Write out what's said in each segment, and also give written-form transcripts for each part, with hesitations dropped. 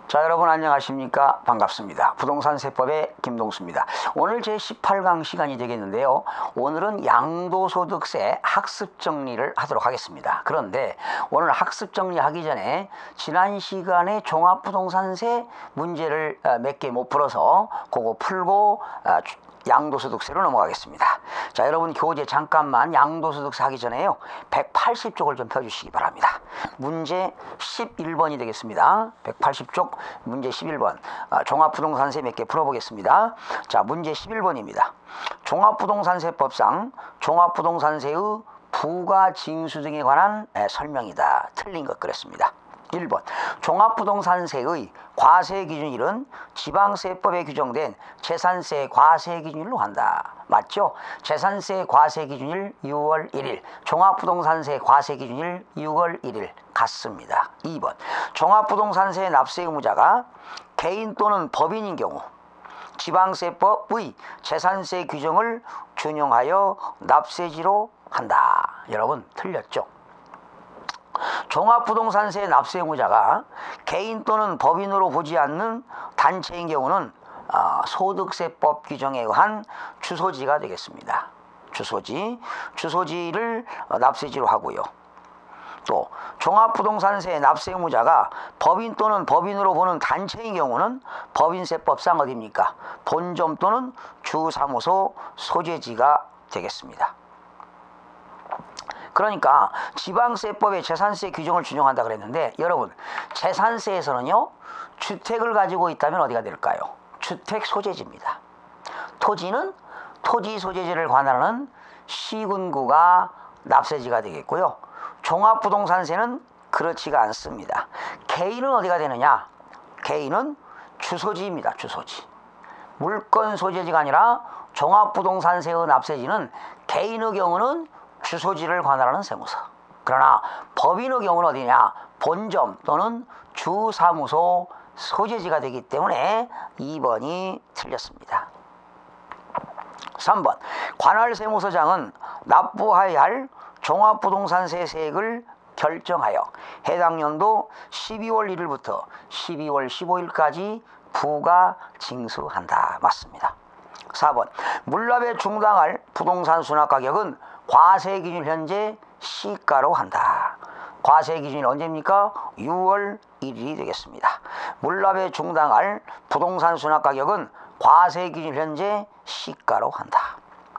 자, 여러분 안녕하십니까? 반갑습니다. 부동산 세법의 김동수입니다. 오늘 제 18강 시간이 되겠는데요. 오늘은 양도소득세 학습 정리를 하도록 하겠습니다. 그런데 오늘 학습 정리하기 전에 지난 시간에 종합부동산세 문제를 몇 개 못 풀어서 그거 풀고 양도소득세로 넘어가겠습니다. 자, 여러분 교재 잠깐만 양도소득세 하기 전에요. 180쪽을 좀 펴주시기 바랍니다. 문제 11번이 되겠습니다. 180쪽 문제 11번 종합부동산세 몇 개 풀어보겠습니다. 자, 문제 11번입니다. 종합부동산세법상 종합부동산세의 부가징수 등에 관한 설명이다. 틀린 것 그랬습니다. 1번 종합부동산세의 과세기준일은 지방세법에 규정된 재산세 과세기준일로 한다. 맞죠? 재산세 과세기준일 6월 1일, 종합부동산세 과세기준일 6월 1일 같습니다. 2번 종합부동산세 납세 의무자가 개인 또는 법인인 경우 지방세법의 재산세 규정을 준용하여 납세지로 한다. 여러분 틀렸죠? 종합부동산세 납세 의무자가 개인 또는 법인으로 보지 않는 단체인 경우는 소득세법 규정에 의한 주소지가 되겠습니다. 주소지를 납세지로 하고요. 또 종합부동산세 납세 의무자가 법인 또는 법인으로 보는 단체인 경우는 법인세법상 어디입니까? 본점 또는 주사무소 소재지가 되겠습니다. 그러니까 지방세법의 재산세 규정을 준용한다 그랬는데, 여러분 재산세에서는요 주택을 가지고 있다면 어디가 될까요? 주택 소재지입니다. 토지는 토지 소재지를 관할하는 시군구가 납세지가 되겠고요. 종합부동산세는 그렇지가 않습니다. 개인은 어디가 되느냐? 개인은 주소지입니다. 주소지. 물건 소재지가 아니라 종합부동산세의 납세지는 개인의 경우는 주소지를 관할하는 세무서. 그러나 법인의 경우는 어디냐? 본점 또는 주사무소 소재지가 되기 때문에 2번이 틀렸습니다. 3번 관할세무서장은 납부해야 할 종합부동산세 세액을 결정하여 해당 연도 12월 1일부터 12월 15일까지 부가 징수한다. 맞습니다. 4번 물납에 중당할 부동산 수납가격은 과세기준 현재 시가로 한다. 과세기준이 언제입니까? 6월 1일이 되겠습니다. 물납에 중당할 부동산 수납가격은 과세기준 현재 시가로 한다.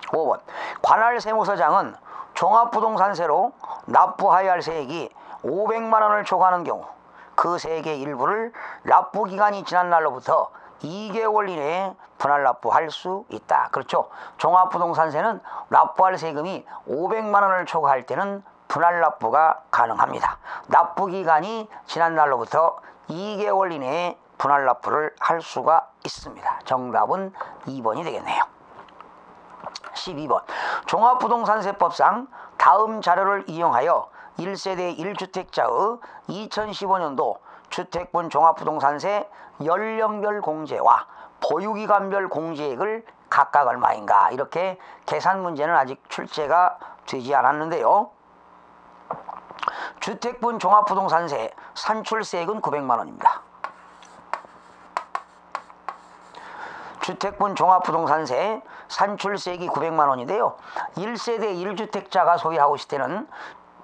5번 관할세무서장은 종합부동산세로 납부해야 할 세액이 500만 원을 초과하는 경우 그 세액의 일부를 납부기간이 지난 날로부터 2개월 이내에 분할 납부할 수 있다. 그렇죠? 종합부동산세는 납부할 세금이 500만 원을 초과할 때는 분할 납부가 가능합니다. 납부기간이 지난 날로부터 2개월 이내에 분할 납부를 할 수가 있습니다. 정답은 2번이 되겠네요. 12번 종합부동산세법상 다음 자료를 이용하여 1세대 1주택자의 2015년도 주택분 종합부동산세 연령별 공제와 보유기간별 공제액을 각각 얼마인가, 이렇게 계산 문제는 아직 출제가 되지 않았는데요. 주택분 종합부동산세 산출세액은 900만 원입니다. 주택분 종합부동산세 산출세액이 900만 원인데요. 1세대 1주택자가 소유하고 있을 때는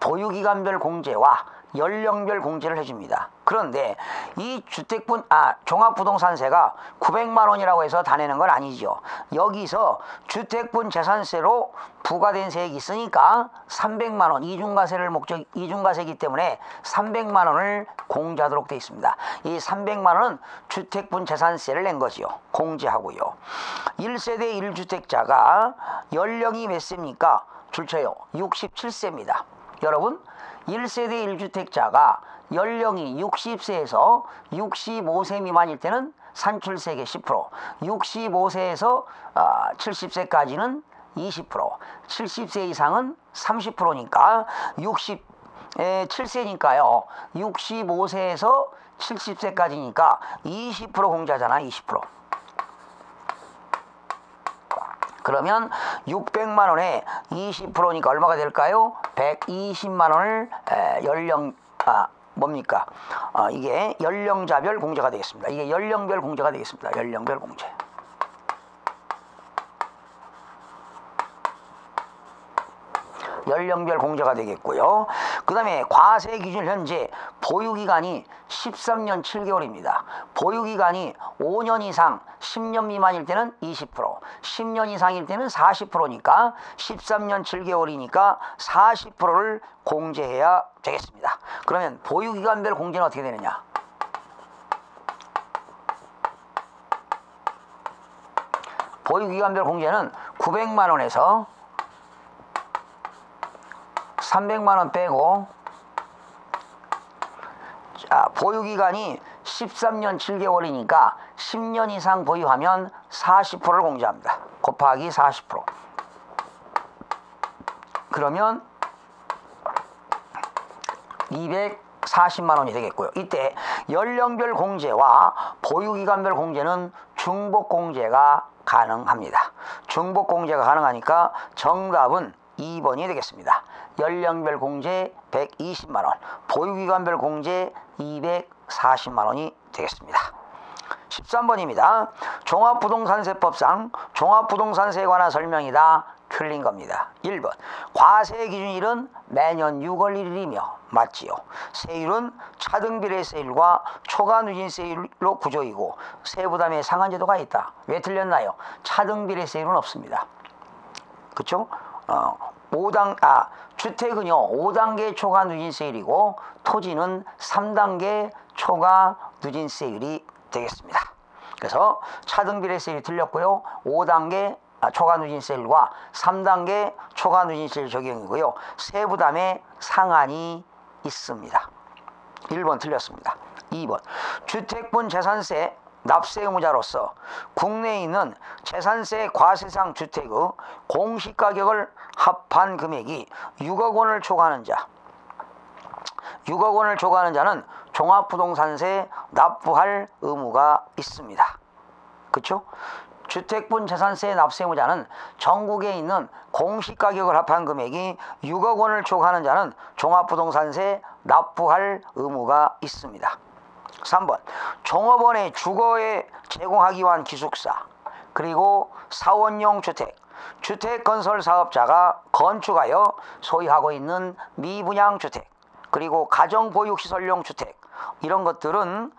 보유기간별 공제와 연령별 공제를 해줍니다. 그런데 이 주택분 종합부동산세가 900만 원이라고 해서 다 내는 건 아니죠. 여기서 주택분 재산세로 부과된 세액이 있으니까 300만 원 이중과세이기 때문에 300만 원을 공제하도록 되어 있습니다. 이 300만 원은 주택분 재산세를 낸 거지요. 공제하고요. 1세대 1주택자가 연령이 몇 세입니까? 줄쳐요. 67세입니다. 여러분 1세대 1주택자가 연령이 60세에서 65세 미만일 때는 산출세액의 10%, 65세에서 70세까지는 20%, 70세 이상은 30%니까 67세니까요. 65세에서 70세까지니까 20% 공제하잖아. 20%. 그러면 600만 원에 20%니까 얼마가 될까요? 120만 원을 뭡니까? 이게 연령자별 공제가 되겠습니다. 이게 연령별 공제가 되겠습니다. 연령별 공제. 연령별 공제가 되겠고요. 그 다음에 과세 기준 현재 보유기간이 13년 7개월입니다. 보유기간이 5년 이상 10년 미만일 때는 20%, 10년 이상일 때는 40%니까 13년 7개월이니까 40%를 공제해야 되겠습니다. 그러면 보유기간별 공제는 어떻게 되느냐? 보유기간별 공제는 900만 원에서 300만 원 빼고, 자, 보유기간이 13년 7개월이니까 10년 이상 보유하면 40%를 공제합니다. 곱하기 40%. 그러면 240만 원이 되겠고요. 이때 연령별 공제와 보유기간별 공제는 중복 공제가 가능합니다. 중복 공제가 가능하니까 정답은 2번이 되겠습니다. 연령별 공제 120만 원, 보유기간별 공제 240만 원이 되겠습니다. 13번입니다. 종합부동산세법상 종합부동산세에 관한 설명이다. 틀린 겁니다. 1번. 과세 기준일은 매년 6월 1일이며 맞지요. 세율은 차등비례세율과 초과누진세율로 구조이고 세부담의 상한제도가 있다. 왜 틀렸나요? 차등비례세율은 없습니다. 그렇죠? 주택은요 5단계 초과 누진세율이고 토지는 3단계 초과 누진세율이 되겠습니다. 그래서 차등비례세율이 틀렸고요. 5단계 초과 누진세율과 3단계 초과 누진세율 적용이고요. 세부담의 상한이 있습니다. 1번 틀렸습니다. 2번. 주택분 재산세 납세 의무자로서 국내에 있는 재산세 과세상 주택의 공시가격을 합한 금액이 6억 원을 초과하는 자, 6억 원을 초과하는 자는 종합부동산세 납부할 의무가 있습니다. 그렇죠? 주택분 재산세 납세 의무자는 전국에 있는 공시가격을 합한 금액이 6억 원을 초과하는 자는 종합부동산세 납부할 의무가 있습니다. 3번. 종업원의 주거에 제공하기 위한 기숙사, 그리고 사원용 주택, 주택건설 사업자가 건축하여 소유하고 있는 미분양 주택, 그리고 가정보육시설용 주택, 이런 것들은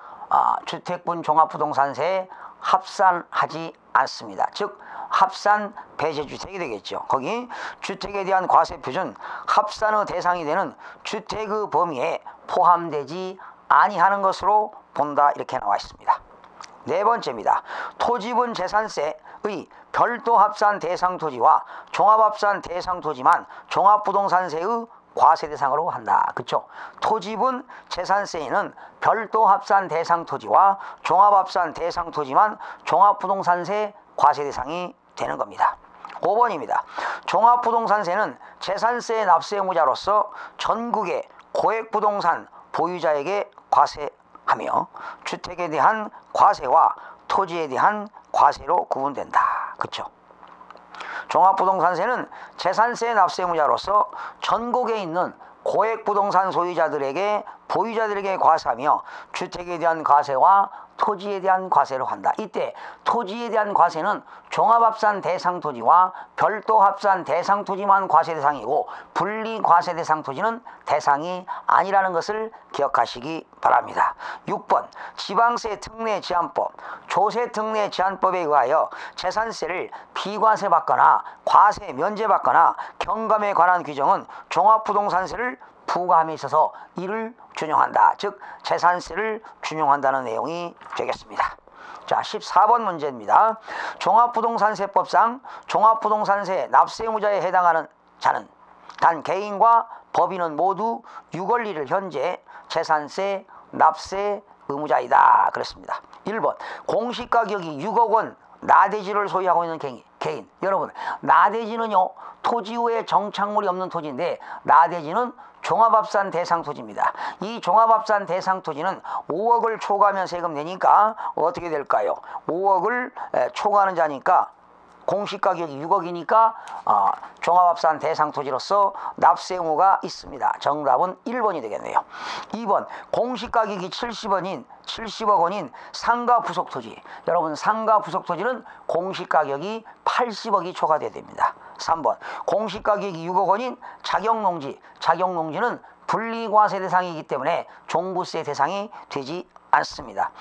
주택분 종합부동산세에 합산하지 않습니다. 즉 합산 배제주택이 되겠죠. 거기 주택에 대한 과세 표준 합산의 대상이 되는 주택의 범위에 포함되지 아니하는 것으로 본다. 이렇게 나와 있습니다. 네 번째입니다. 토지분 재산세의 별도 합산 대상 토지와 종합합산 대상 토지만 종합부동산세의 과세 대상으로 한다. 그렇죠? 토지분 재산세에는 별도 합산 대상 토지와 종합합산 대상 토지만 종합부동산세 과세 대상이 되는 겁니다. 5번입니다. 종합부동산세는 재산세 납세 의무자로서 전국의 고액부동산 보유자에게 과세하며 주택에 대한 과세와 토지에 대한 과세로 구분된다. 그렇죠? 종합부동산세는 재산세 납세 의무자로서 전국에 있는 고액부동산 소유자들에게 보유자들에게 과세하며 주택에 대한 과세와 토지에 대한 과세를 한다. 이때 토지에 대한 과세는 종합합산 대상 토지와 별도 합산 대상 토지만 과세 대상이고 분리 과세 대상 토지는 대상이 아니라는 것을 기억하시기 바랍니다. 6번. 지방세 특례 제한법, 조세 특례 제한법에 의하여 재산세를 비과세 받거나 과세 면제받거나 경감에 관한 규정은 종합부동산세를 부과함에 있어서 이를 준용한다. 즉 재산세를 준용한다는 내용이 되겠습니다. 자, 14번 문제입니다. 종합부동산세법상 종합부동산세 납세 의무자에 해당하는 자는 단 개인과 법인은 모두 6월 1일 현재 재산세 납세 의무자이다. 그렇습니다. 1번. 공시가격이 6억 원 나대지를 소유하고 있는 개인. 여러분, 나대지는요 토지 후에 정착물이 없는 토지인데 나대지는 종합합산 대상 토지입니다. 이 종합합산 대상 토지는 5억을 초과하면 세금 내니까 어떻게 될까요? 5억을 초과하는 자니까 공시가격이 6억이니까 종합합산 대상토지로서 납세 의무가 있습니다. 정답은 1번이 되겠네요. 2번 공시가격이 70억 원인 상가 부속토지. 여러분 상가 부속토지는 공시가격이 80억이 초과돼야 됩니다. 3번 공시가격이 6억 원인 자격농지. 자격농지는 분리과세 대상이기 때문에 종부세 대상이 되지 않습니다.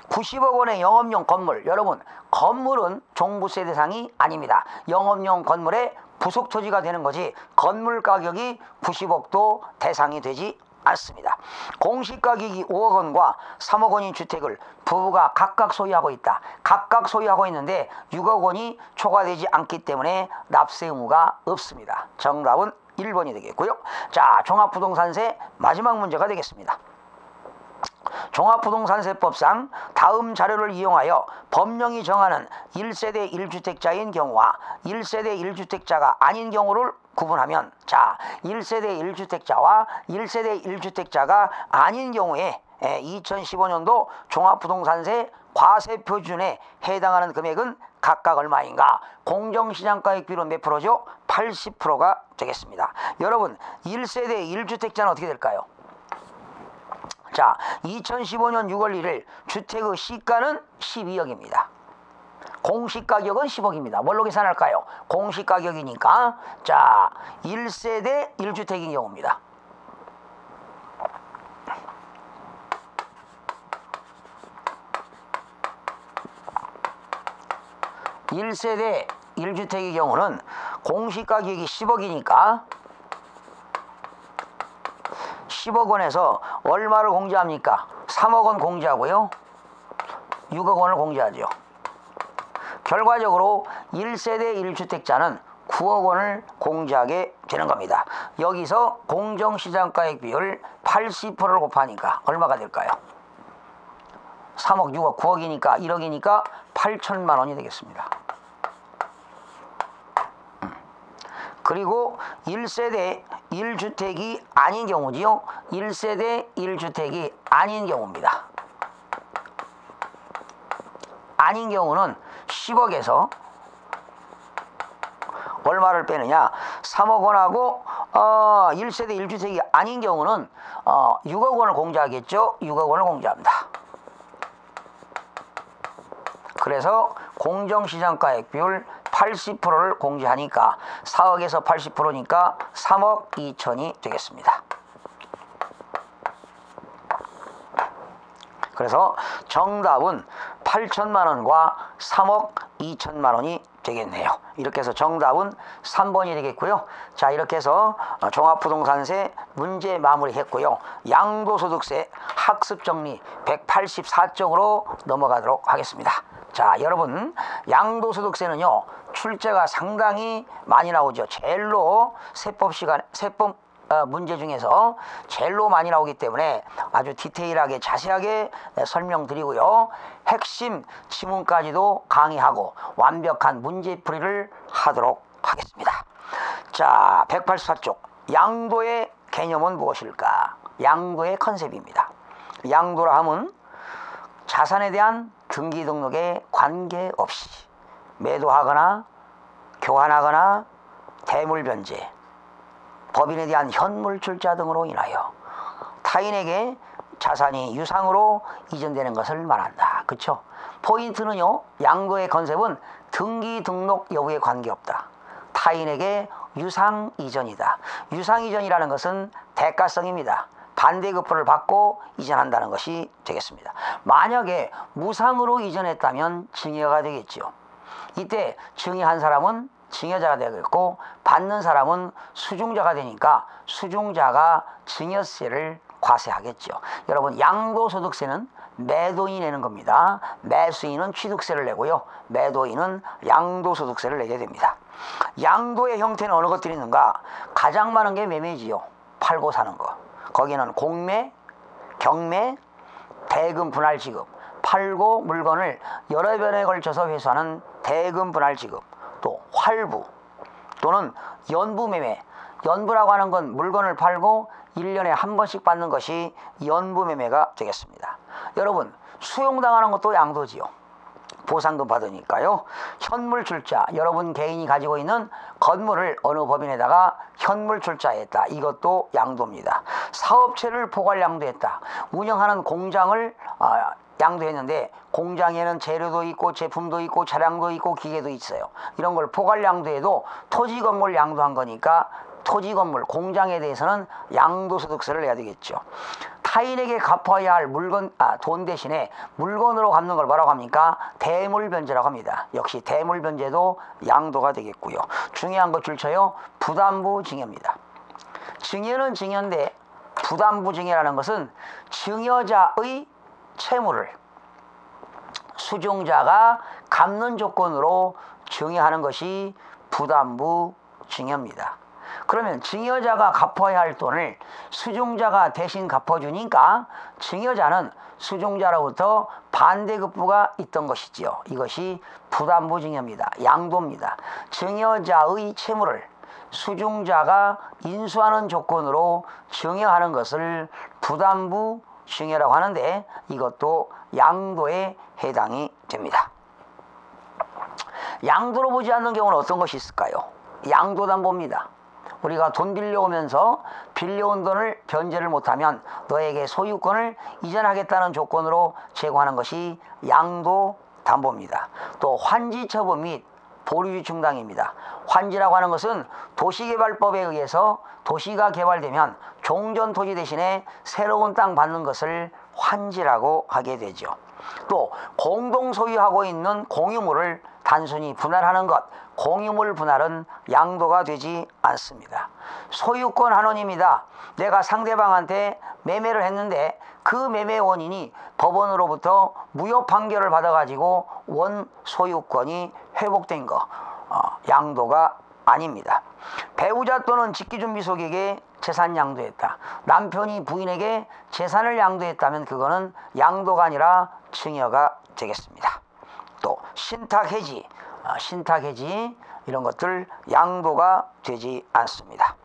90억 원의 영업용 건물. 여러분 건물은 종부세 대상이 아닙니다. 영업용 건물의 부속토지가 되는 거지 건물 가격이 90억도 대상이 되지 않습니다. 공시가격이 5억 원과 3억 원인 주택을 부부가 각각 소유하고 있다. 각각 소유하고 있는데 6억 원이 초과되지 않기 때문에 납세 의무가 없습니다. 정답은 1번이 되겠고요. 자, 종합부동산세 마지막 문제가 되겠습니다. 종합부동산세법상 다음 자료를 이용하여 법령이 정하는 1세대 1주택자인 경우와 1세대 1주택자가 아닌 경우를 구분하면, 자, 1세대 1주택자와 1세대 1주택자가 아닌 경우에 2015년도 종합부동산세 과세표준에 해당하는 금액은 각각 얼마인가? 공정시장가액 비율은 몇 프로죠? 80%가 되겠습니다. 여러분 1세대 1주택자는 어떻게 될까요? 자, 2015년 6월 1일 주택의 시가는 12억입니다. 공시가격은 10억입니다. 뭘로 계산할까요? 공시가격이니까 자 1세대 1주택인 경우입니다. 1세대 1주택의 경우는 공시가격이 10억이니까 10억 원에서 얼마를 공제합니까? 3억 원 공제하고요. 6억 원을 공제하죠. 결과적으로 1세대 1주택자는 9억 원을 공제하게 되는 겁니다. 여기서 공정시장가액 비율 80%를 곱하니까 얼마가 될까요? 3억, 6억, 9억이니까 1억이니까 8천만 원이 되겠습니다. 그리고 1세대 1주택이 아닌 경우지요. 1세대 1주택이 아닌 경우입니다. 아닌 경우는 10억에서 얼마를 빼느냐? 3억 원하고 1세대 1주택이 아닌 경우는 6억 원을 공제하겠죠. 6억 원을 공제합니다. 그래서 공정시장가액 비율 80%를 공제하니까 4억에서 80%니까 3억 2천이 되겠습니다. 그래서 정답은 8천만 원과 3억 2천만 원이 되겠네요. 이렇게 해서 정답은 3번이 되겠고요. 자, 이렇게 해서 종합부동산세 문제 마무리했고요. 양도소득세 학습정리 184쪽으로 넘어가도록 하겠습니다. 자, 여러분 양도소득세는요 출제가 상당히 많이 나오죠. 제일로 세법 문제 중에서 제일로 많이 나오기 때문에 아주 디테일하게 자세하게 설명드리고요. 핵심 지문까지도 강의하고 완벽한 문제풀이를 하도록 하겠습니다. 자, 184쪽 양도의 개념은 무엇일까? 양도의 컨셉입니다. 양도라 하면 자산에 대한 등기 등록에 관계없이 매도하거나 교환하거나 대물 변제, 법인에 대한 현물 출자 등으로 인하여 타인에게 자산이 유상으로 이전되는 것을 말한다. 그렇죠? 포인트는요, 양도의 컨셉은 등기 등록 여부에 관계없다. 타인에게 유상 이전이다. 유상 이전이라는 것은 대가성입니다. 반대급부를 받고 이전한다는 것이 되겠습니다. 만약에 무상으로 이전했다면 증여가 되겠죠. 이때 증여한 사람은 증여자가 되겠고 받는 사람은 수중자가 되니까 수중자가 증여세를 과세하겠죠. 여러분 양도소득세는 매도인이 내는 겁니다. 매수인은 취득세를 내고요. 매도인은 양도소득세를 내게 됩니다. 양도의 형태는 어느 것들이 있는가? 가장 많은 게 매매지요. 팔고 사는 거. 거기는 공매, 경매, 대금 분할 지급, 팔고 물건을 여러 번에 걸쳐서 회수하는 대금 분할 지급, 또 활부 또는 연부 매매. 연부라고 하는 건 물건을 팔고 1년에 한 번씩 받는 것이 연부 매매가 되겠습니다. 여러분 수용당하는 것도 양도지요. 보상금 받으니까요. 현물 출자, 여러분 개인이 가지고 있는 건물을 어느 법인에다가 현물 출자했다. 이것도 양도입니다. 사업체를 포괄 양도했다. 운영하는 공장을 양도했는데 공장에는 재료도 있고 제품도 있고 차량도 있고 기계도 있어요. 이런 걸 포괄 양도해도 토지 건물 양도한 거니까 토지 건물 공장에 대해서는 양도소득세를 내야 되겠죠. 타인에게 갚아야 할 돈 대신에 물건으로 갚는 걸 뭐라고 합니까? 대물변제라고 합니다. 역시 대물변제도 양도가 되겠고요. 중요한 거 줄쳐요. 부담부 증여입니다. 증여는 증여인데 부담부 증여라는 것은 증여자의 채무를 수중자가 갚는 조건으로 증여하는 것이 부담부 증여입니다. 그러면 증여자가 갚아야 할 돈을 수중자가 대신 갚아주니까 증여자는 수중자로부터 반대급부가 있던 것이지요. 이것이 부담부 증여입니다. 양도입니다. 증여자의 채무를 수중자가 인수하는 조건으로 증여하는 것을 부담부 증여라고 하는데 이것도 양도에 해당이 됩니다. 양도로 보지 않는 경우는 어떤 것이 있을까요? 양도담보입니다. 우리가 돈 빌려오면서 빌려온 돈을 변제를 못하면 너에게 소유권을 이전하겠다는 조건으로 제공하는 것이 양도담보입니다. 또 환지처분 및 보류지 충당입니다. 환지라고 하는 것은 도시개발법에 의해서 도시가 개발되면 종전 토지 대신에 새로운 땅 받는 것을 환지라고 하게 되죠. 또 공동 소유하고 있는 공유물을 단순히 분할하는 것, 공유물 분할은 양도가 되지 않습니다. 소유권 환원입니다. 내가 상대방한테 매매를 했는데 그 매매 원인이 법원으로부터 무효 판결을 받아가지고 원 소유권이 회복된 거, 양도가 아닙니다. 배우자 또는 직기준비속에게 재산 양도했다. 남편이 부인에게 재산을 양도했다면 그거는 양도가 아니라 증여가 되겠습니다. 또 신탁해지, 이런 것들 양도가 되지 않습니다.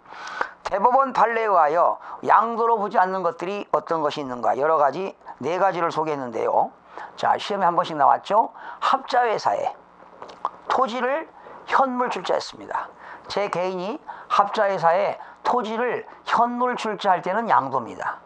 대법원 판례에 의하여 양도로 보지 않는 것들이 어떤 것이 있는가, 여러 가지 4가지를 소개했는데요. 자, 시험에 한 번씩 나왔죠. 합자회사에 토지를 현물 출자했습니다. 제 개인이 합자회사에 토지를 현물 출자할 때는 양도입니다.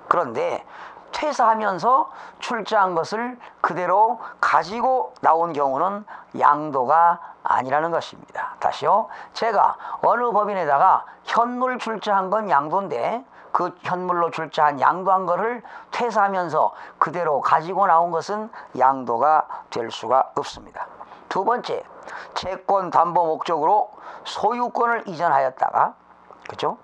그런데 퇴사하면서 출자한 것을 그대로 가지고 나온 경우는 양도가 아니라는 것입니다. 다시요. 제가 어느 법인에다가 현물 출자한 건 양도인데 그 현물로 출자한 양도한 것을 퇴사하면서 그대로 가지고 나온 것은 양도가 될 수가 없습니다. 두 번째, 채권 담보 목적으로 소유권을 이전하였다가 그죠?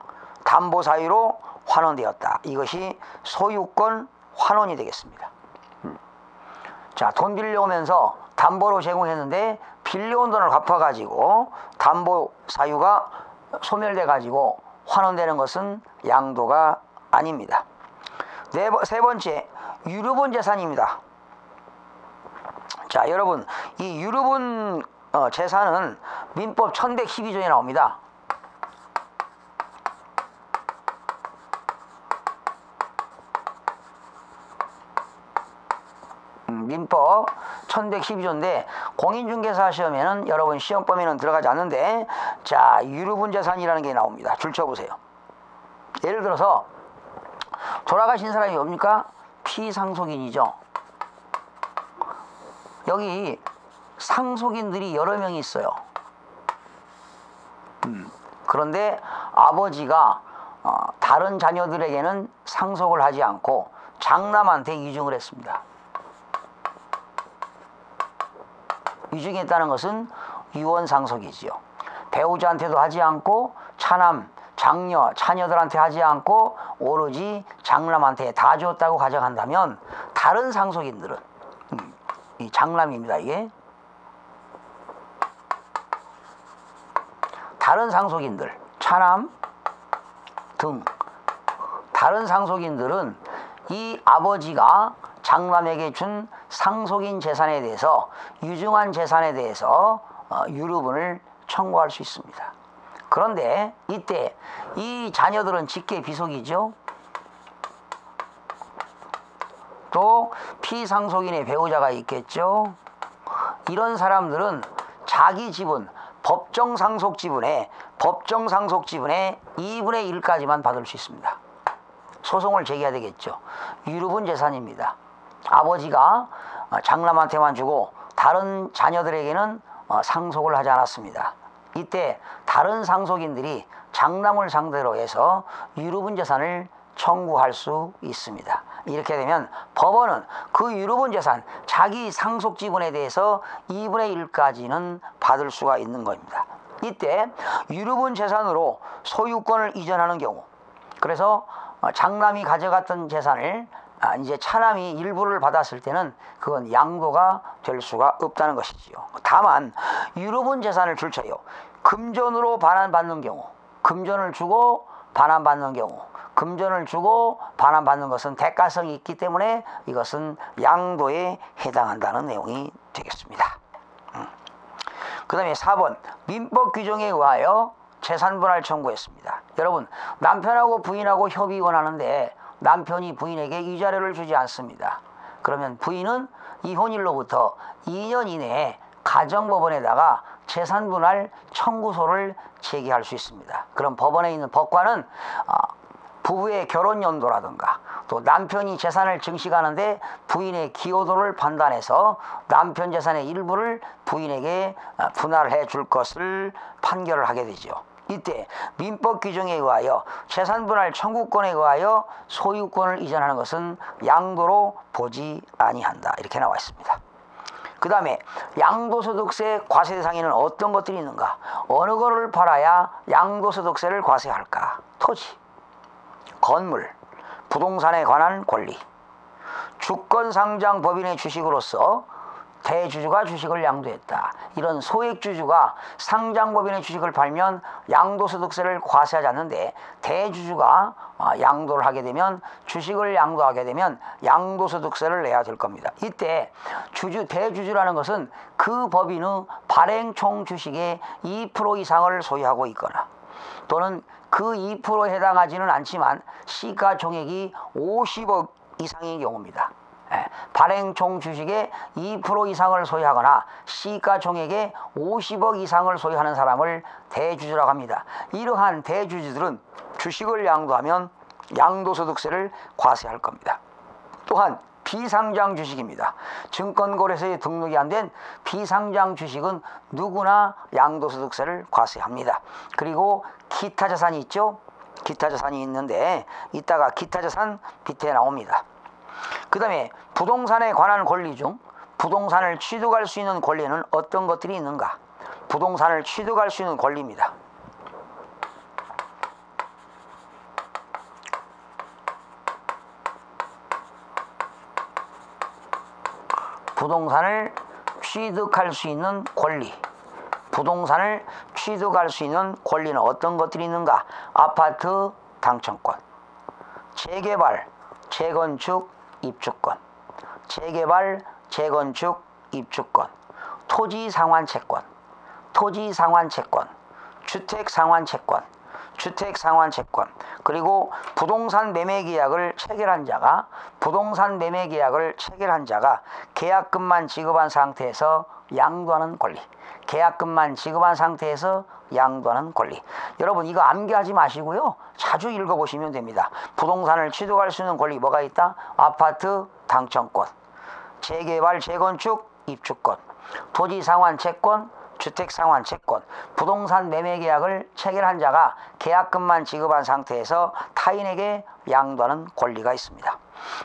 담보 사유로 환원되었다. 이것이 소유권 환원이 되겠습니다. 자, 돈 빌려오면서 담보로 제공했는데 빌려온 돈을 갚아가지고 담보 사유가 소멸돼가지고 환원되는 것은 양도가 아닙니다. 세 번째, 유류분 재산입니다. 자, 여러분, 이 유류분 재산은 민법 1112조에 나옵니다. 민법 1112조인데 공인중개사 시험에는 여러분 시험 범위는 들어가지 않는데, 자, 유류분 재산이라는 게 나옵니다. 줄쳐보세요. 예를 들어서 돌아가신 사람이 뭡니까? 피상속인이죠. 여기 상속인들이 여러 명이 있어요. 그런데 아버지가 다른 자녀들에게는 상속을 하지 않고 장남한테 이중을 했습니다. 이중했다는 것은 유언상속이지요. 배우자한테도 하지 않고 차남, 장녀, 자녀들한테 하지 않고 오로지 장남한테 다 줬다고 가정한다면 다른 상속인들은 이 장남입니다. 이게 다른 상속인들, 차남 등 다른 상속인들은 이 아버지가 장남에게 준 상속인 재산에 대해서, 유증한 재산에 대해서 유류분을 청구할 수 있습니다. 그런데 이때 이 자녀들은 직계 비속이죠. 또 피상속인의 배우자가 있겠죠. 이런 사람들은 자기 지분, 법정 상속 지분의 2분의 1까지만 받을 수 있습니다. 소송을 제기해야 되겠죠. 유류분 재산입니다. 아버지가 장남한테만 주고 다른 자녀들에게는 상속을 하지 않았습니다. 이때 다른 상속인들이 장남을 상대로 해서 유류분 재산을 청구할 수 있습니다. 이렇게 되면 법원은 그 유류분 재산, 자기 상속 지분에 대해서 2분의 1까지는 받을 수가 있는 겁니다. 이때 유류분 재산으로 소유권을 이전하는 경우, 그래서 장남이 가져갔던 재산을 이제 차남이 일부를 받았을 때는 그건 양도가 될 수가 없다는 것이지요. 다만 유류분 재산을 줄쳐요. 금전으로 반환받는 경우, 금전을 주고 반환받는 경우, 금전을 주고 반환받는 것은 대가성이 있기 때문에 이것은 양도에 해당한다는 내용이 되겠습니다. 그 다음에 4번 민법 규정에 의하여 재산분할 청구했습니다. 여러분, 남편하고 부인하고 협의 원하는데 남편이 부인에게 위자료를 주지 않습니다. 그러면 부인은 이혼일로부터 2년 이내에 가정법원에다가 재산분할 청구서를 제기할 수 있습니다. 그럼 법원에 있는 법관은 부부의 결혼연도라든가 또 남편이 재산을 증식하는데 부인의 기여도를 판단해서 남편 재산의 일부를 부인에게 분할해 줄 것을 판결을 하게 되죠. 이때 민법 규정에 의하여 재산분할 청구권에 의하여 소유권을 이전하는 것은 양도로 보지 아니한다. 이렇게 나와 있습니다. 그 다음에 양도소득세 과세 대상에는 어떤 것들이 있는가? 어느 거를 팔아야 양도소득세를 과세할까? 토지, 건물, 부동산에 관한 권리, 주권상장 법인의 주식으로서 대주주가 주식을 양도했다. 이런 소액주주가 상장법인의 주식을 팔면 양도소득세를 과세하지 않는데 대주주가 양도를 하게 되면, 주식을 양도하게 되면 양도소득세를 내야 될 겁니다. 이때 대주주라는 것은 그 법인의 발행총 주식의 2% 이상을 소유하고 있거나 또는 그 2%에 해당하지는 않지만 시가총액이 50억 이상인 경우입니다. 발행총 주식의 2% 이상을 소유하거나 시가총액의 50억 이상을 소유하는 사람을 대주주라고 합니다. 이러한 대주주들은 주식을 양도하면 양도소득세를 과세할 겁니다. 또한 비상장 주식입니다. 증권거래소에 등록이 안 된 비상장 주식은 누구나 양도소득세를 과세합니다. 그리고 기타 자산이 있죠. 기타 자산이 있는데 이따가 기타 자산 밑에 나옵니다. 그 다음에 부동산에 관한 권리 중 부동산을 취득할 수 있는 권리는 어떤 것들이 있는가? 부동산을 취득할 수 있는 권리입니다. 부동산을 취득할 수 있는 권리. 부동산을 취득할 수 있는 권리는 어떤 것들이 있는가? 아파트 당첨권, 재개발, 재건축, 입주권, 재개발, 재건축, 입주권, 토지 상환채권, 토지 상환채권, 주택 상환채권, 주택 상환채권, 그리고 부동산 매매 계약을 체결한 자가 계약금만 지급한 상태에서 양도하는 권리. 계약금만 지급한 상태에서 양도하는 권리. 여러분, 이거 암기하지 마시고요, 자주 읽어보시면 됩니다. 부동산을 취득할 수 있는 권리 뭐가 있다? 아파트 당첨권, 재개발, 재건축, 입주권, 토지 상환 채권, 주택 상환 채권, 부동산 매매 계약을 체결한 자가 계약금만 지급한 상태에서 타인에게 양도하는 권리가 있습니다.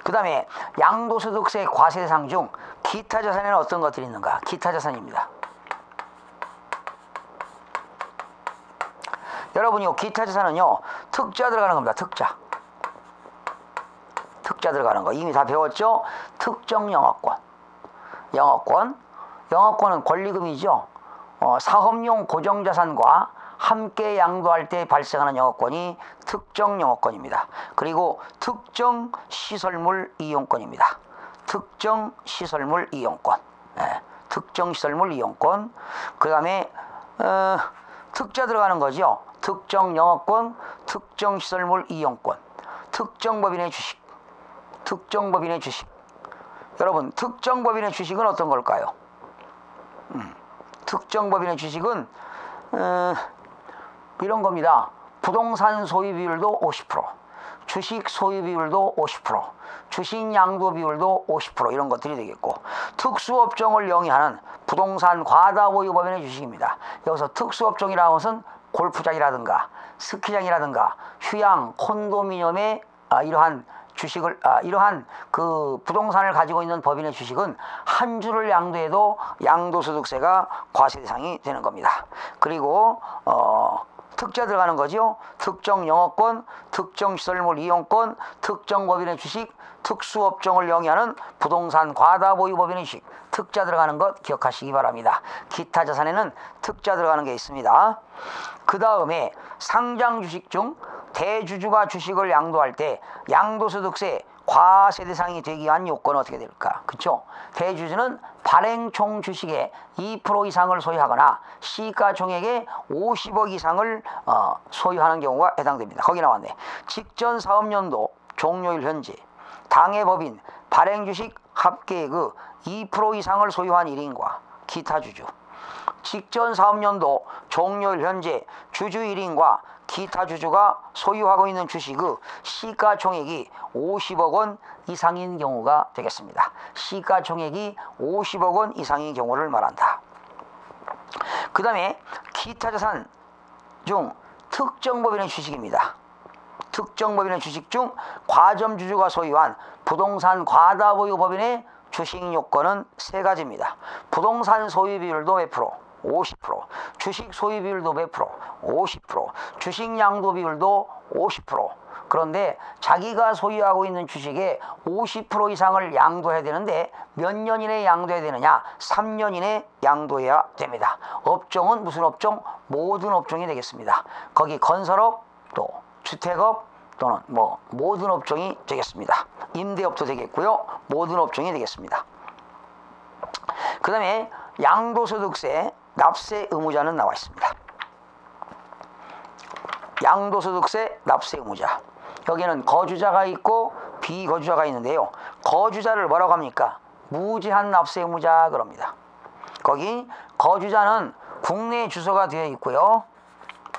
그 다음에 양도소득세 과세 대상 중 기타 자산에는 어떤 것들이 있는가? 기타 자산입니다. 여러분요, 기타 자산은요, 특자 들어가는 겁니다. 특자 들어가는 거 이미 다 배웠죠? 특정 영업권, 영업권은 권리금이죠. 사업용 고정자산과 함께 양도할 때 발생하는 영업권이 특정 영업권입니다. 그리고 특정 시설물 이용권입니다. 특정 시설물 이용권, 특정 시설물 이용권. 그 다음에 특자 들어가는 거죠. 특정 영업권, 특정 시설물 이용권, 특정 법인의 주식, 특정 법인의 주식. 여러분, 특정 법인의 주식은 어떤 걸까요? 특정 법인의 주식은 이런 겁니다. 부동산 소유 비율도 50%, 주식 소유 비율도 50%, 주식 양도 비율도 50% 이런 것들이 되겠고, 특수업종을 영위하는 부동산 과다 보유 법인의 주식입니다. 여기서 특수업종이라는 것은 골프장이라든가 스키장이라든가 휴양, 콘도미니엄의 이러한 주식을 이러한 그 부동산을 가지고 있는 법인의 주식은 한 주를 양도해도 양도소득세가 과세 대상이 되는 겁니다. 그리고 특자 들어가는 거죠. 특정 영업권, 특정 시설물 이용권, 특정 법인의 주식, 특수업종을 영위하는 부동산 과다 보유 법인의 주식, 특자 들어가는 것 기억하시기 바랍니다. 기타 자산에는 특자 들어가는 게 있습니다. 그 다음에 상장 주식 중 대주주가 주식을 양도할 때 양도소득세 과세 대상이 되기 위한 요건은 어떻게 될까? 그렇죠? 대주주는 발행총 주식의 2% 이상을 소유하거나 시가총액의 50억 이상을 소유하는 경우가 해당됩니다. 거기 나왔네. 직전 사업연도 종료일 현재 당해 법인 발행주식 합계액의 2% 이상을 소유한 1인과 기타 주주, 직전 사업연도 종료일 현재 주주 1인과 기타 주주가 소유하고 있는 주식의 시가총액이 50억 원 이상인 경우가 되겠습니다. 시가총액이 50억 원 이상인 경우를 말한다. 그 다음에 기타 자산 중 특정 법인의 주식입니다. 특정 법인의 주식 중 과점 주주가 소유한 부동산 과다 보유 법인의 주식 요건은 세 가지입니다. 부동산 소유 비율도 몇 프로? 50%, 주식 소유 비율도 몇 프로? 50%, 주식 양도 비율도 50%. 그런데 자기가 소유하고 있는 주식의 50% 이상을 양도해야 되는데 몇 년 이내에 양도해야 되느냐? 3년 이내에 양도해야 됩니다. 업종은 무슨 업종? 모든 업종이 되겠습니다. 거기 건설업, 또 주택업 또는 모든 업종이 되겠습니다. 임대업도 되겠고요. 모든 업종이 되겠습니다. 그 다음에 양도소득세 납세 의무자는 나와 있습니다. 양도소득세 납세 의무자. 여기는 거주자가 있고 비거주자가 있는데요. 거주자를 뭐라고 합니까? 무제한 납세 의무자 그럽니다. 거기 거주자는 국내 주소가 되어 있고요.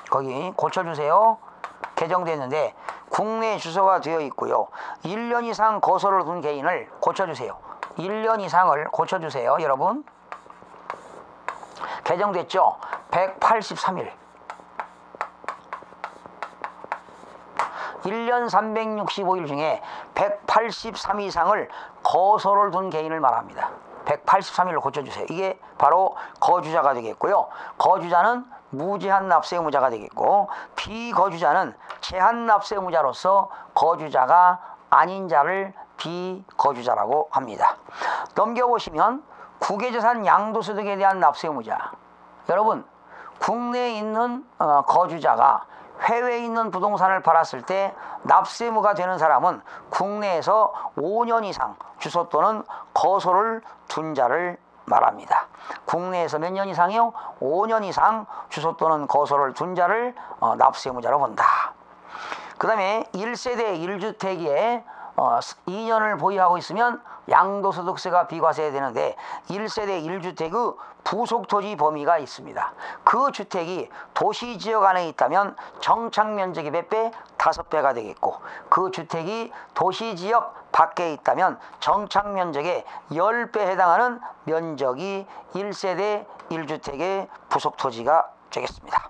거기 고쳐주세요. 개정됐는데 국내 주소가 되어 있고요. 1년 이상 거소를 둔 개인을 고쳐주세요. 1년 이상을 고쳐주세요. 여러분. 개정됐죠? 183일. 1년 365일 중에 183일 이상을 거소를 둔 개인을 말합니다. 183일을 고쳐주세요. 이게 바로 거주자가 되겠고요. 거주자는 무제한 납세 의무자가 되겠고, 비거주자는 제한 납세 의무자로서 거주자가 아닌 자를 비거주자라고 합니다. 넘겨보시면 국외재산 양도소득에 대한 납세 의무자. 여러분, 국내에 있는 거주자가 해외에 있는 부동산을 팔았을 때 납세 의무가 되는 사람은 국내에서 5년 이상 주소 또는 거소를 둔 자를 말합니다. 국내에서 몇 년 이상이요? 5년 이상 주소 또는 거소를 둔 자를 납세 의무자로 본다. 그 다음에 1세대 1주택에 2년을 보유하고 있으면 양도소득세가 비과세가 되는데 1세대 1주택의 부속토지 범위가 있습니다. 그 주택이 도시지역 안에 있다면 정착면적이 몇 배? 5배가 되겠고, 그 주택이 도시지역 밖에 있다면 정착면적의 10배 해당하는 면적이 1세대 1주택의 부속토지가 되겠습니다.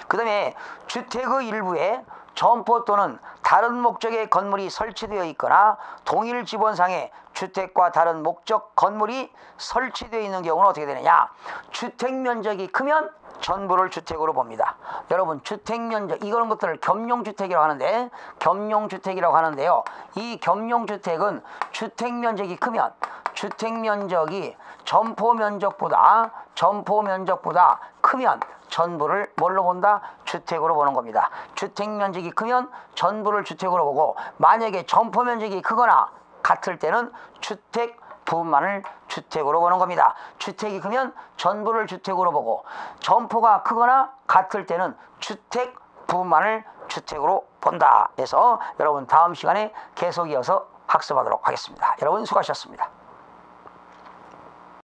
그 다음에 주택의 일부에 점포 또는 다른 목적의 건물이 설치되어 있거나 동일 지번상에 주택과 다른 목적 건물이 설치되어 있는 경우는 어떻게 되느냐? 주택 면적이 크면 전부를 주택으로 봅니다. 여러분, 주택 면적, 이런 것들을 겸용주택이라고 하는데, 겸용주택이라고 하는데요. 이 겸용주택은 주택 면적이 크면 주택 면적이 점포 면적보다 크면 전부를 뭘로 본다? 주택으로 보는 겁니다. 주택 면적이 크면 전부를 주택으로 보고, 만약에 점포 면적이 크거나 같을 때는 주택 부분만을 주택으로 보는 겁니다. 주택이 크면 전부를 주택으로 보고, 점포가 크거나 같을 때는 주택 부분만을 주택으로 본다 해서 여러분 다음 시간에 계속 이어서 학습하도록 하겠습니다. 여러분 수고하셨습니다.